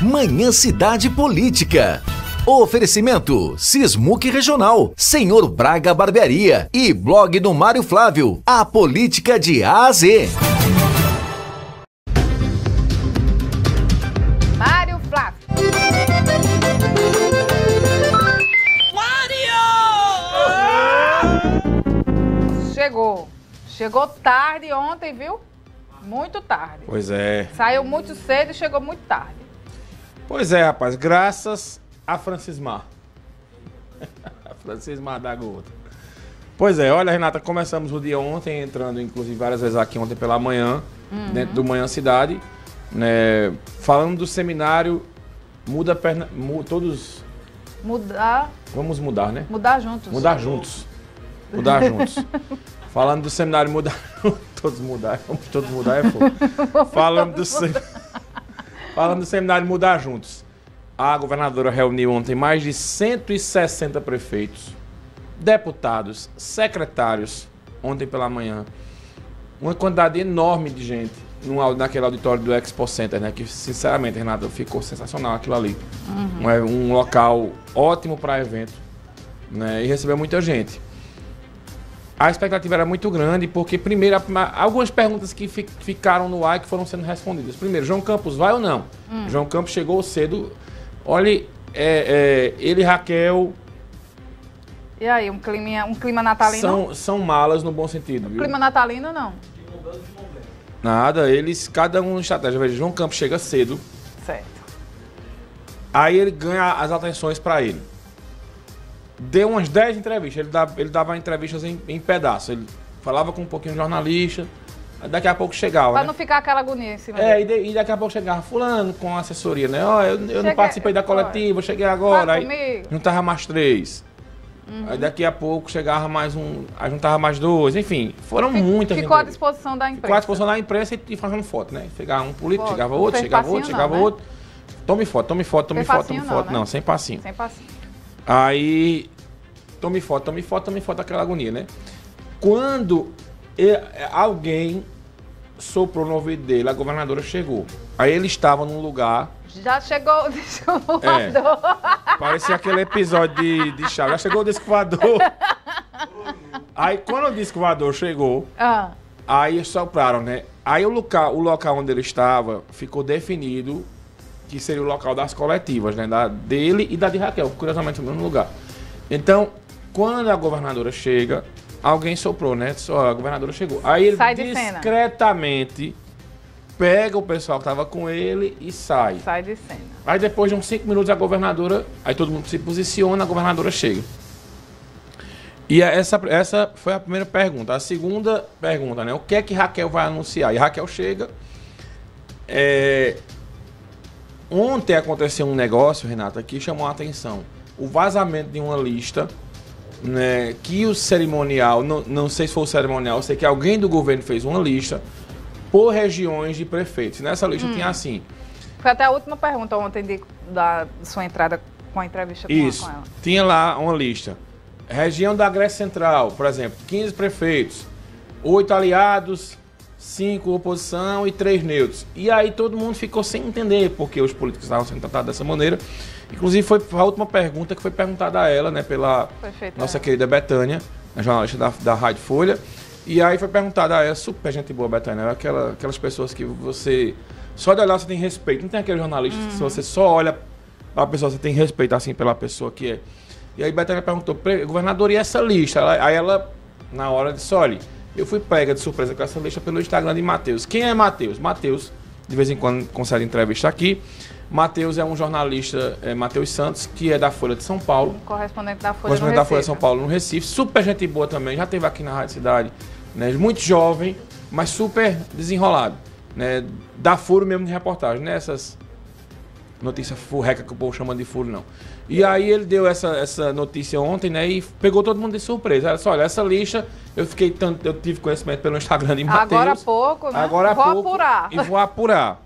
Manhã Cidade Política. Oferecimento Sismuc Regional, Senhor Braga Barbearia e blog do Mário Flávio, a política de A a Z. Mário Flávio. Chegou tarde ontem, viu? Muito tarde. Pois é. Saiu muito cedo e chegou muito tarde. Pois é, rapaz. Graças a Francismar. A Francismar da Gota. Pois é, olha, Renata, começamos o dia ontem, entrando inclusive várias vezes aqui ontem pela manhã, dentro do Manhã Cidade, né, falando do seminário Muda Perna... todos... Mudar... Vamos mudar, né? Mudar juntos. Mudar juntos. Mudar juntos. Falando do seminário Mudar... Todos mudar, vamos todos mudar, é fogo. Falando do seminário Mudar Juntos. A governadora reuniu ontem mais de 160 prefeitos, deputados, secretários, ontem pela manhã. Uma quantidade enorme de gente naquele auditório do Expo Center, né? Que, sinceramente, Renato, ficou sensacional aquilo ali. Um local ótimo para evento, né? E recebeu muita gente. A expectativa era muito grande, porque, primeiro, algumas perguntas que ficaram no ar que foram sendo respondidas. Primeiro, João Campos vai ou não? João Campos chegou cedo. Olha, ele e Raquel... E aí, um clima natalino? São malas no bom sentido, viu? Clima natalino, não? Nada, cada um estratégia. Veja, João Campos chega cedo. Certo. Aí ele ganha as atenções para ele. Deu umas 10 entrevistas. Ele dava entrevistas em pedaços. Ele falava com um pouquinho de jornalista. Daqui a pouco chegava. Pra né? não ficar aquela agonia em cima dele. E daqui a pouco chegava fulano com a assessoria, né? Ó, eu não participei da coletiva, cheguei agora. Aí juntava mais 3. Aí daqui a pouco chegava mais um. Aí juntava mais 2. Enfim, foram muitas. Ficou à disposição da imprensa. Ficou à disposição da imprensa e fazendo foto, né? Chegava um político, chegava outro, chegava outro. Tome foto. Não, sem passinho. Sem passinho. Aí, tome foto, aquela agonia, né? Quando alguém soprou no ouvido dele, a governadora chegou. Aí ele estava num lugar... Já chegou o disco voador. Parecia aquele episódio de Chaves. Já chegou o disco voador. Aí, quando o disco voador chegou, aí sopraram, né? Aí o local onde ele estava ficou definido que seria o local das coletivas, né? Dele e da de Raquel, curiosamente no mesmo lugar. Então, quando a governadora chega, alguém soprou, né? Só a governadora chegou. Aí ele discretamente pega o pessoal que estava com ele e sai. Sai de cena. Aí depois de uns 5 minutos a governadora, aí todo mundo se posiciona, a governadora chega. E essa foi a primeira pergunta. A segunda pergunta, né? O que é que Raquel vai anunciar? E Raquel chega... Ontem aconteceu um negócio, Renata, que chamou a atenção. O vazamento de uma lista, né, que o cerimonial, não sei se foi o cerimonial, eu sei que alguém do governo fez uma lista por regiões de prefeitos. Nessa lista tinha assim... Foi até a última pergunta ontem da sua entrada com a entrevista com ela. Tinha lá uma lista. Região da Grécia Central, por exemplo, 15 prefeitos, 8 aliados... 5 oposição e 3 neutros. E aí todo mundo ficou sem entender porque os políticos estavam sendo tratados dessa maneira. Inclusive foi a última pergunta que foi perguntada a ela, né, pela nossa querida Betânia, a jornalista da Rádio Folha. E aí foi perguntada a ela, super gente boa, Betânia, aquelas pessoas que você, só de olhar você tem respeito. Não tem aquele jornalista que se você só olha a pessoa, você tem respeito assim pela pessoa que é. E aí Betânia perguntou, governador, e essa lista? Aí ela, na hora, disse, olha... Eu fui pega de surpresa com essa lista pelo Instagram de Matheus. Quem é Matheus? Matheus, de vez em quando concede entrevista aqui. Matheus é um jornalista, Matheus Santos, que é da Folha de São Paulo. Correspondente da Folha de São Paulo no Recife. Super gente boa também, já esteve aqui na Rádio Cidade. Né? Muito jovem, mas super desenrolado. Né? Da furo mesmo de reportagem, né? Essas notícias furreca que o povo chama de furo, não. E aí ele deu essa notícia ontem, né? E pegou todo mundo de surpresa. Olha, essa lista, eu tive conhecimento pelo Instagram de Matheus. Agora há pouco, né? Vou apurar.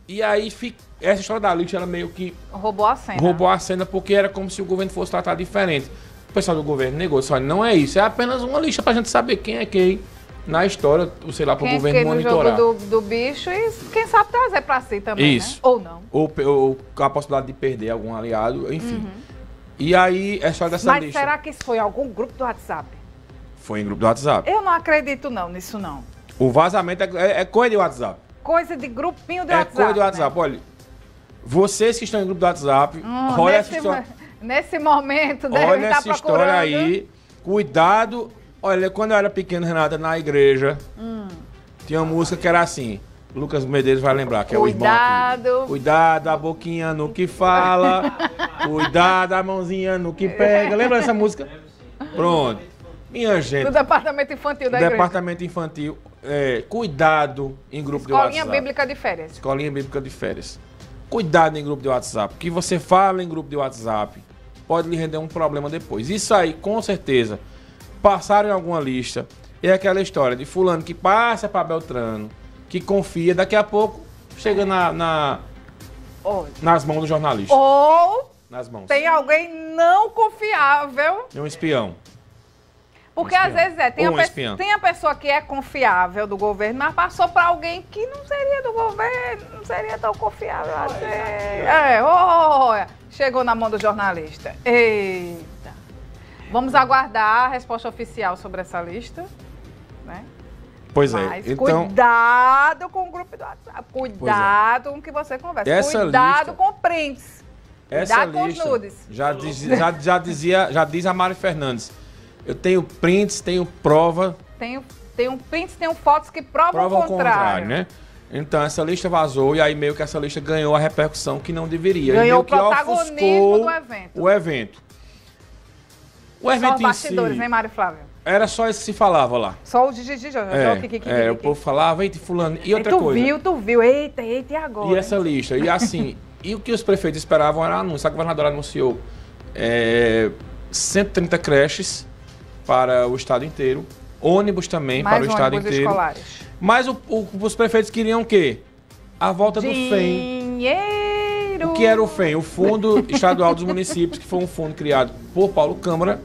E aí, essa história da lista, ela meio que... Roubou a cena. Porque era como se o governo fosse tratar diferente. O pessoal do governo negou, olha, não é isso. É apenas uma lista pra gente saber quem é quem, na história, sei lá, para o Quem governo fiquei no monitorar. jogo do bicho e quem sabe trazer pra si também, Isso. né? Ou não. Ou a possibilidade de perder algum aliado, enfim. E aí, é só dessa Mas lista. será que isso foi algum grupo do WhatsApp? Foi em grupo do WhatsApp. Eu não acredito não nisso não. O vazamento é coisa de WhatsApp. Coisa de grupinho do É WhatsApp. coisa de WhatsApp. Né? Olha, vocês que estão em grupo do WhatsApp, olha essa história. Nesse momento, deve Olha estar essa história procurando. aí. Cuidado. Olha, quando eu era pequeno, Renata, na igreja, tinha uma música que era assim. Lucas Medeiros vai lembrar, que é o irmão aqui. Cuidado. Cuidado, a boquinha no que fala. Cuidado, a mãozinha no que pega. Lembra dessa música? Pronto. Minha gente, Do departamento infantil da igreja. departamento infantil, cuidado em grupo de Escolinha WhatsApp. bíblica de férias. Escolinha Bíblica de Férias. Cuidado em grupo de WhatsApp. O que você fala em grupo de WhatsApp pode lhe render um problema depois. Isso aí, com certeza, passaram em alguma lista. É aquela história de fulano que passa para Beltrano, que confia, daqui a pouco chega nas mãos do jornalista. Ou Nas mãos. tem alguém não confiável. É um espião. Porque às vezes tem, Ou um espião. tem a pessoa que é confiável do governo, mas passou para alguém que não seria do governo, não seria tão confiável assim. Chegou na mão do jornalista. Eita. Vamos aguardar a resposta oficial sobre essa lista, né? Pois é. Mas Então, cuidado com o grupo do WhatsApp. Cuidado com o que você conversa. Essa Cuidado lista- com prints. essa Cuidado com os lista nudes. já diz a Mari Fernandes. Eu tenho prints, tenho prova. Tem prints, tem fotos que provam Prova o contrário. né? Então, essa lista vazou e aí meio que essa lista ganhou a repercussão que não deveria. Ganhou E meio o que protagonismo ofuscou do evento. o evento. O Só evento os em si, bastidores, hein, Mário Flávio? era só isso que se falava lá. Só o Gigi, O povo falava, eita, fulano. E outra coisa. Tu viu. Eita, e agora? E essa lista. E assim, e o que os prefeitos esperavam era anúncio. A governadora anunciou 130 creches para o estado inteiro. Ônibus também para o estado inteiro. Escolares. Mas os prefeitos queriam o quê? A volta do FEM. Dinheiro. O que era o FEM? O Fundo Estadual dos Municípios, que foi um fundo criado por Paulo Câmara.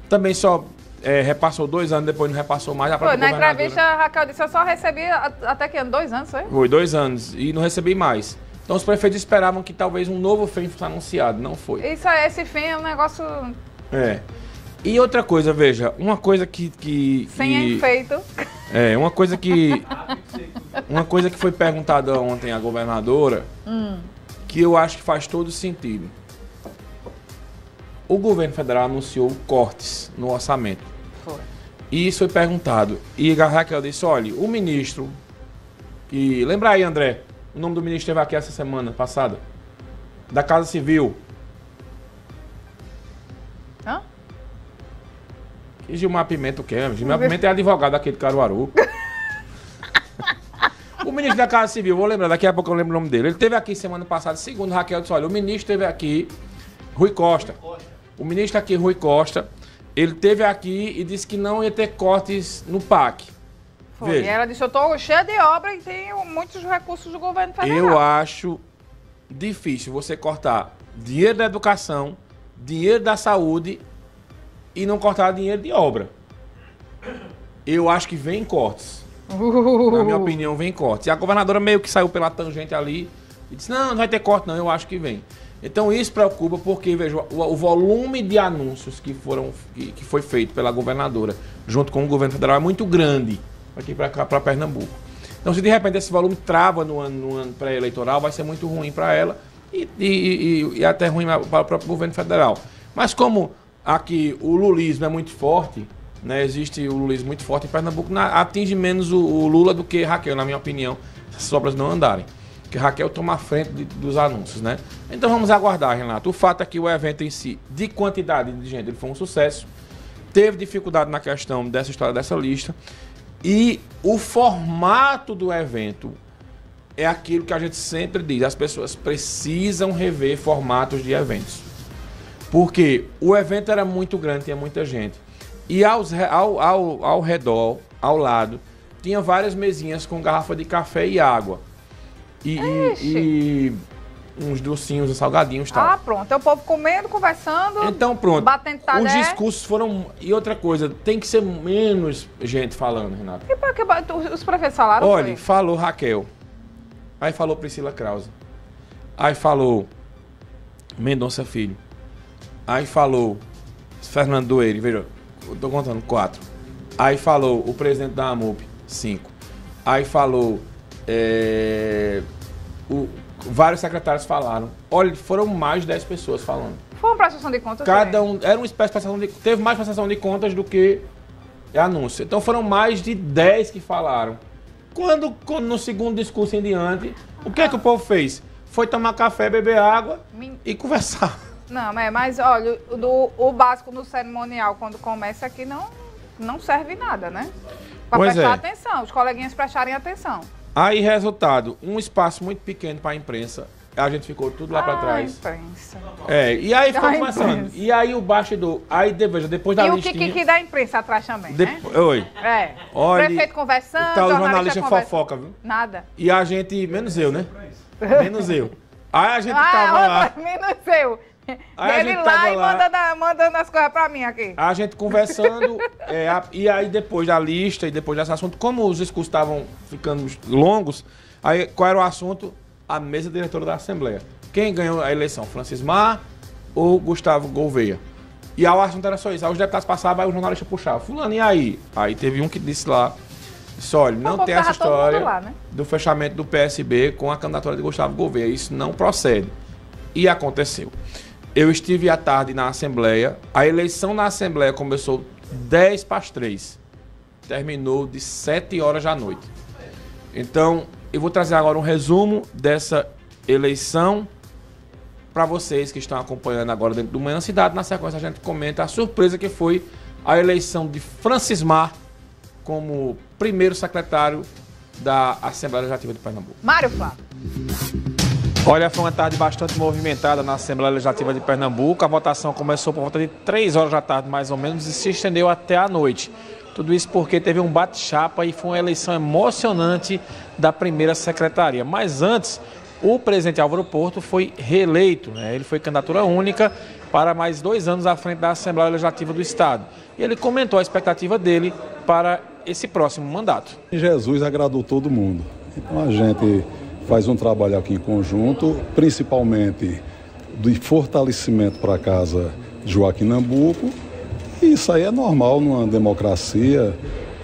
Também só repassou 2 anos, depois não repassou mais. Foi, na entrevista, a Raquel disse, eu só recebi até que ano? 2 anos, foi? Foi 2 anos e não recebi mais. Então os prefeitos esperavam que talvez um novo FEM fosse anunciado. Não foi. Isso aí, esse fim é um negócio E outra coisa, veja, uma coisa que sem efeito. uma coisa que foi perguntada ontem à governadora, que eu acho que faz todo sentido. O governo federal anunciou cortes no orçamento. Foi. E isso foi perguntado. E a Raquel disse, olha, o ministro, lembra aí, André, o nome do ministro esteve aqui essa semana passada, da Casa Civil. Hã? E Gilmar Pimenta o quê? Gilmar Pimenta é advogado aqui de Caruaru. O ministro da Casa Civil, vou lembrar, daqui a pouco eu lembro o nome dele. Ele esteve aqui semana passada, segundo Raquel disse, olha, o ministro esteve aqui, Rui Costa. O ministro aqui, Rui Costa, ele esteve aqui e disse que não ia ter cortes no PAC. Foi. Veja. E ela disse, eu estou cheia de obra e tenho muitos recursos do governo federal. Eu acho difícil você cortar dinheiro da educação, dinheiro da saúde e não cortar dinheiro de obra. Eu acho que vem cortes. Na minha opinião, vem cortes. E a governadora meio que saiu pela tangente ali e disse, não vai ter corte não, eu acho que vem. Então isso preocupa porque, veja, o volume de anúncios que foi feito pela governadora junto com o governo federal é muito grande aqui para Pernambuco. Então se de repente esse volume trava no ano pré-eleitoral, vai ser muito ruim para ela e até ruim para o próprio governo federal. Mas como aqui o lulismo é muito forte, né, existe o lulismo muito forte em Pernambuco, atinge menos o Lula do que Raquel, na minha opinião, se as obras não andarem. Porque Raquel toma a frente dos anúncios, né? Então vamos aguardar, Renato. O fato é que o evento em si, de quantidade de gente, ele foi um sucesso. Teve dificuldade na questão dessa história dessa lista. E o formato do evento é aquilo que a gente sempre diz. As pessoas precisam rever formatos de eventos. Porque o evento era muito grande, tinha muita gente. E ao redor, ao lado, tinha várias mesinhas com garrafa de café e água. E uns docinhos, uns salgadinhos e tal. Ah, pronto. É o povo comendo, conversando, então, pronto. batendo talher. Os discursos foram... E outra coisa, tem que ser menos gente falando, Renato. Os prefeitos falaram? Olha, falou Raquel. Aí falou Priscila Krause. Aí falou Mendonça Filho. Aí falou Fernando Doeire. Veja, eu tô contando 4. Aí falou o presidente da AMUP, 5. Aí falou... vários secretários falaram. Olha, foram mais de 10 pessoas falando. Foi uma prestação de contas? Cada um... Era uma espécie de prestação de... Teve mais prestação de contas do que anúncio. Então foram mais de 10 que falaram. Quando no segundo discurso em diante, o que é que o povo fez? Foi tomar café, beber água e conversar. Não, mas olha, o básico no cerimonial, quando começa aqui, não serve nada, né? Para prestar atenção, os coleguinhas prestarem atenção. Aí, resultado, um espaço muito pequeno para a imprensa, a gente ficou tudo lá para trás. Imprensa. E aí ficou começando. E aí o bastidor, aí depois da listinha... E o que da imprensa atrás também, né? Oi. Olha, o prefeito conversando, tá, o jornalista fofoca, viu? Nada. E a gente, menos eu, né? Menos eu. Aí a gente tava lá... Menos eu. Aí ele lá e mandando as coisas pra mim aqui. A gente conversando, e aí depois da lista e depois desse assunto, como os discursos estavam ficando longos, aí qual era o assunto? A mesa diretora da Assembleia. Quem ganhou a eleição? Francismar ou Gustavo Gouveia? E aí o assunto era só isso. Aí os deputados passavam, aí o jornalista puxava. Fulano, e aí? Aí teve um que disse lá, olha, não tem essa história lá, né? Do fechamento do PSB com a candidatura de Gustavo Gouveia. Isso não procede. E aconteceu. Eu estive à tarde na Assembleia. A eleição na Assembleia começou 10 para as 3. Terminou de 7 horas da noite. Então, eu vou trazer agora um resumo dessa eleição para vocês que estão acompanhando agora dentro do Manhã Cidade. Na sequência, a gente comenta a surpresa que foi a eleição de Francismar como primeiro secretário da Assembleia Legislativa de Pernambuco. Mário Flávio. Olha, foi uma tarde bastante movimentada na Assembleia Legislativa de Pernambuco. A votação começou por volta de 3 horas da tarde, mais ou menos, e se estendeu até a noite. Tudo isso porque teve um bate-chapa e foi uma eleição emocionante da primeira secretaria. Mas antes, o presidente Álvaro Porto foi reeleito, né? Ele foi candidatura única para mais 2 anos à frente da Assembleia Legislativa do Estado. E ele comentou a expectativa dele para esse próximo mandato. Jesus agradou todo mundo. Então a gente faz um trabalho aqui em conjunto, principalmente de fortalecimento para a casa de Joaquim Nabuco. E isso aí é normal numa democracia,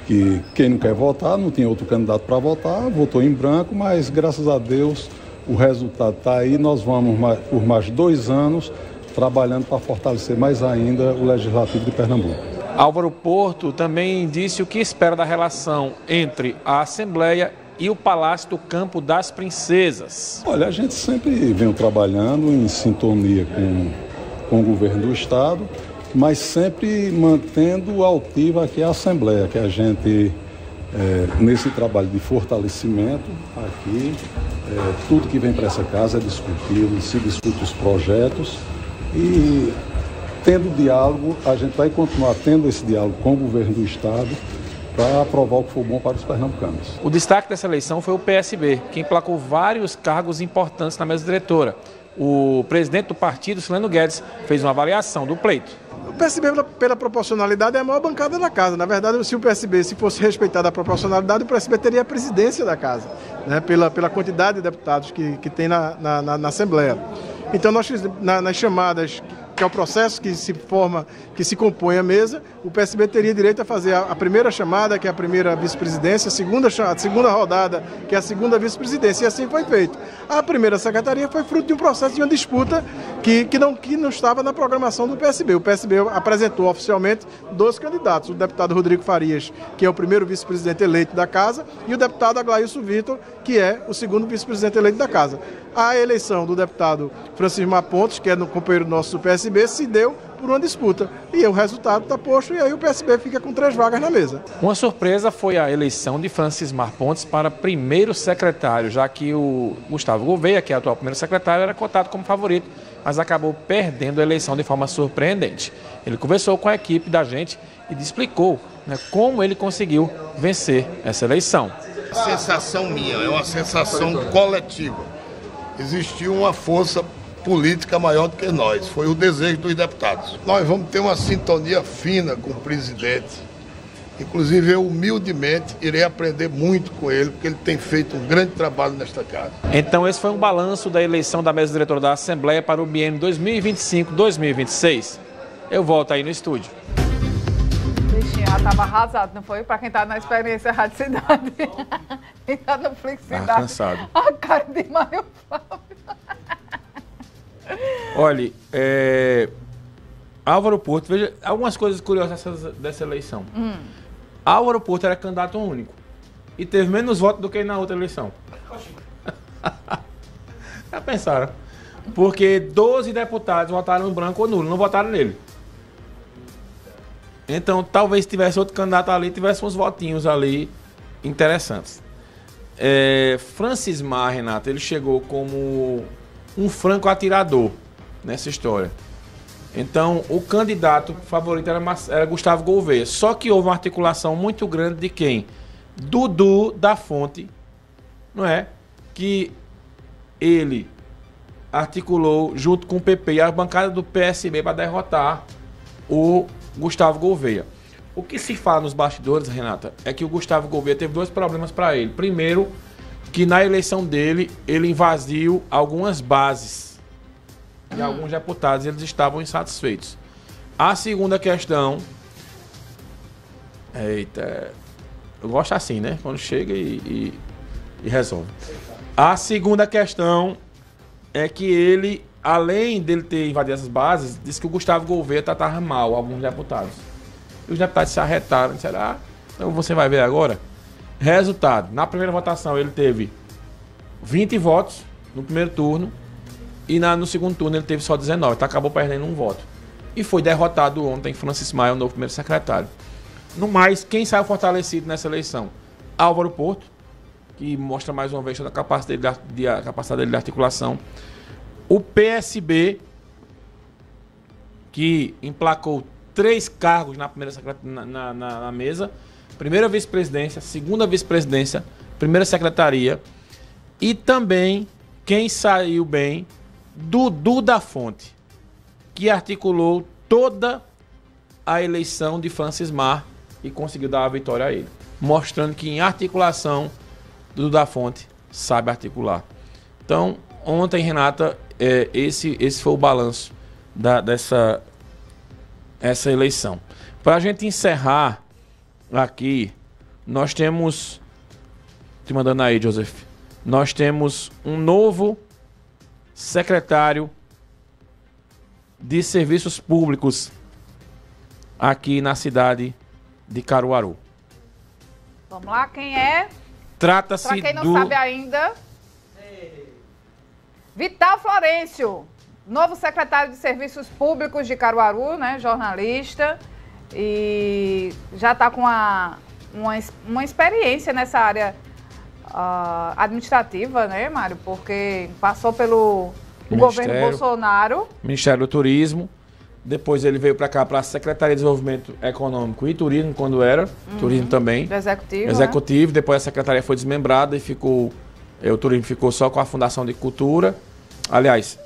que quem não quer votar, não tinha outro candidato para votar, votou em branco, mas graças a Deus o resultado está aí. Nós vamos por mais 2 anos trabalhando para fortalecer mais ainda o Legislativo de Pernambuco. Álvaro Porto também disse o que espera da relação entre a Assembleia e o Palácio do Campo das Princesas. Olha, a gente sempre vem trabalhando em sintonia com o governo do Estado, mas sempre mantendo altiva aqui a Assembleia, que a gente, nesse trabalho de fortalecimento aqui, tudo que vem para essa casa é discutido, se discute os projetos e, tendo diálogo, a gente vai continuar tendo esse diálogo com o governo do Estado para aprovar o que for bom para os pernambucanos. O destaque dessa eleição foi o PSB, que emplacou vários cargos importantes na mesa diretora. O presidente do partido, Sileno Guedes, fez uma avaliação do pleito. O PSB, pela proporcionalidade, é a maior bancada da casa. Na verdade, se o PSB fosse respeitada a proporcionalidade, o PSB teria a presidência da casa, né? Pela quantidade de deputados que tem na Assembleia. Então, nós, nas chamadas, que é o processo que se forma, que se compõe a mesa, o PSB teria direito a fazer a primeira chamada, que é a primeira vice-presidência, a segunda rodada, que é a segunda vice-presidência, e assim foi feito. A primeira secretaria foi fruto de um processo de uma disputa que não estava na programação do PSB. O PSB apresentou oficialmente 2 candidatos, o deputado Rodrigo Farias, que é o primeiro vice-presidente eleito da casa, e o deputado Aglailson Vitor, que é o segundo vice-presidente eleito da casa. A eleição do deputado Francismar Pontes, que é no companheiro nosso do PSB, se deu por uma disputa. E o resultado está posto e aí o PSB fica com 3 vagas na mesa. Uma surpresa foi a eleição de Francismar Pontes para primeiro secretário, já que o Gustavo Gouveia, que é o atual primeiro secretário, era cotado como favorito, mas acabou perdendo a eleição de forma surpreendente. Ele conversou com a equipe da gente e explicou, né, como ele conseguiu vencer essa eleição. A sensação minha é uma sensação coletiva. existiu uma força política maior do que nós. Foi o desejo dos deputados. Nós vamos ter uma sintonia fina com o presidente. Inclusive, eu humildemente irei aprender muito com ele, porque ele tem feito um grande trabalho nesta casa. Então, esse foi um balanço da eleição da mesa diretora da Assembleia para o biênio 2025-2026. Eu volto aí no estúdio. Bichinho, ela estava arrasado, não foi? Para quem está na experiência Rádio Cidade. Quem está na Flexicidade. Cansado. A cara de Mário Flávio. Olha, Álvaro Porto, veja algumas coisas curiosas dessa eleição. Álvaro Porto era candidato único e teve menos votos do que na outra eleição. Já pensaram? Porque 12 deputados votaram em branco ou nulo, não votaram nele. Então, talvez se tivesse outro candidato ali, tivesse uns votinhos ali interessantes. Francismar, Renato, ele chegou como um franco atirador nessa história. Então, o candidato favorito era Gustavo Gouveia. Só que houve uma articulação muito grande de quem? Dudu da Fonte, não é? Que ele articulou junto com o PP e a bancada do PSB para derrotar o Gustavo Gouveia. O que se fala nos bastidores, Renata, é que o Gustavo Gouveia teve dois problemas para ele. Primeiro, que na eleição dele, ele invadiu algumas bases. E alguns deputados eles estavam insatisfeitos. A segunda questão... Eita... Eu gosto assim, né? Quando chega e resolve. A segunda questão é que ele, além dele ter invadido essas bases, disse que o Gustavo Gouveia tratava mal alguns deputados. E os deputados se arretaram e disseram, então você vai ver agora. Resultado, na primeira votação ele teve 20 votos no primeiro turno e no segundo turno ele teve só 19, então acabou perdendo um voto. E foi derrotado ontem Francis Maia, o novo primeiro secretário. No mais, quem saiu fortalecido nessa eleição? Álvaro Porto, que mostra mais uma vez toda a capacidade dele de articulação. O PSB, que emplacou 3 cargos na primeira na mesa. Primeira vice-presidência, segunda vice-presidência, primeira secretaria. E também, quem saiu bem, Dudu da Fonte, que articulou toda a eleição de Francismar e conseguiu dar a vitória a ele. Mostrando que em articulação, Dudu da Fonte sabe articular. Então, ontem, Renata, esse foi o balanço dessa eleição. Para a gente encerrar aqui, nós temos... Te mandando aí, Joseph. Nós temos um novo secretário de Serviços Públicos aqui na cidade de Caruaru. Vamos lá, quem é? Trata-se Para quem não sabe ainda, Vital Florencio, novo secretário de Serviços Públicos de Caruaru, né, jornalista, e já está com uma experiência nessa área administrativa, né, Mário? Porque passou pelo governo Bolsonaro. Ministério do Turismo. Depois ele veio para cá, para a Secretaria de Desenvolvimento Econômico e Turismo, quando era. Turismo também. Do Executivo. Executivo. Né? Depois a Secretaria foi desmembrada e ficou... o turismo ficou só com a Fundação de Cultura. Aliás,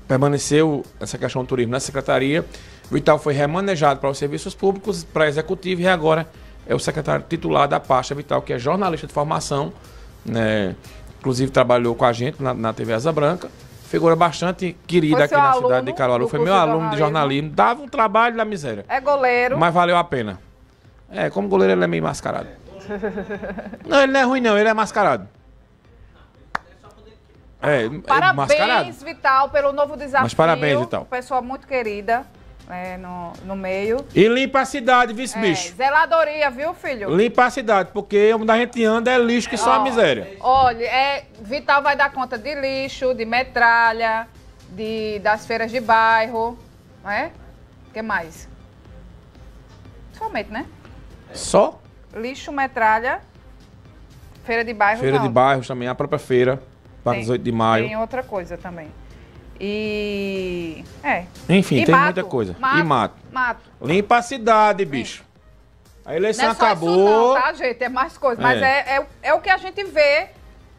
permaneceu essa questão do turismo na Secretaria. O Vital foi remanejado para os serviços públicos, para Executivo, e agora é o secretário titular da pasta Vital, que é jornalista de formação, né? Inclusive trabalhou com a gente na TV Asa Branca. Figura bastante querida aqui na cidade de Caruaru. Foi meu aluno de jornalismo. Dava um trabalho da miséria. É goleiro. Mas valeu a pena. Como goleiro ele é meio mascarado. Não, ele não é ruim não, ele é mascarado. Parabéns, mascarado. Vital, pelo novo desafio. Mas parabéns, Vital. Pessoa muito querida no meio. E limpa a cidade, vice-bicho. Zeladoria, viu, filho? Limpa a cidade, porque onde a gente anda é lixo que só a miséria. Olha, Vital vai dar conta de lixo, de metralha, das feiras de bairro, não é? O que mais? Somente, né? Só? Lixo, metralha, feira de bairro. Feira de bairros também, a própria feira, para 18 de maio. Tem outra coisa também. Enfim, tem mato, muita coisa. Mato. Limpa a cidade, bicho. A eleição não é acabou. Só isso não, tá, gente? É mais coisa. Mas é o que a gente vê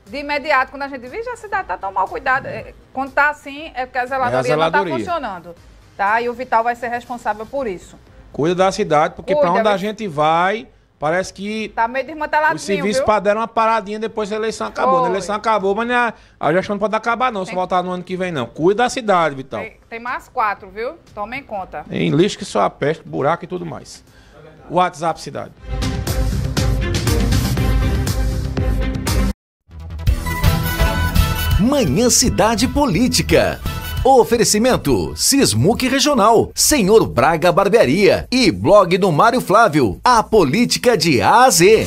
de imediato, quando a gente vê, a cidade está tão mal cuidada. Quando está assim, é porque a zeladoria não está funcionando. Tá? E o Vital vai ser responsável por isso. Cuida da cidade, porque para onde a gente vai, parece que tá meio desmanteladinho, os serviços deram uma paradinha depois da eleição acabou. A eleição acabou, mas a gestão não pode acabar não, se voltar no ano que vem não. Cuida da cidade, Vital. Tem mais 4, viu? Tomem conta. Em lixo que só a peste, buraco e tudo mais. WhatsApp cidade. Manhã Cidade Política. Oferecimento Sismuc Regional, Senhor Braga Barbearia e blog do Mário Flávio. A política de A a Z.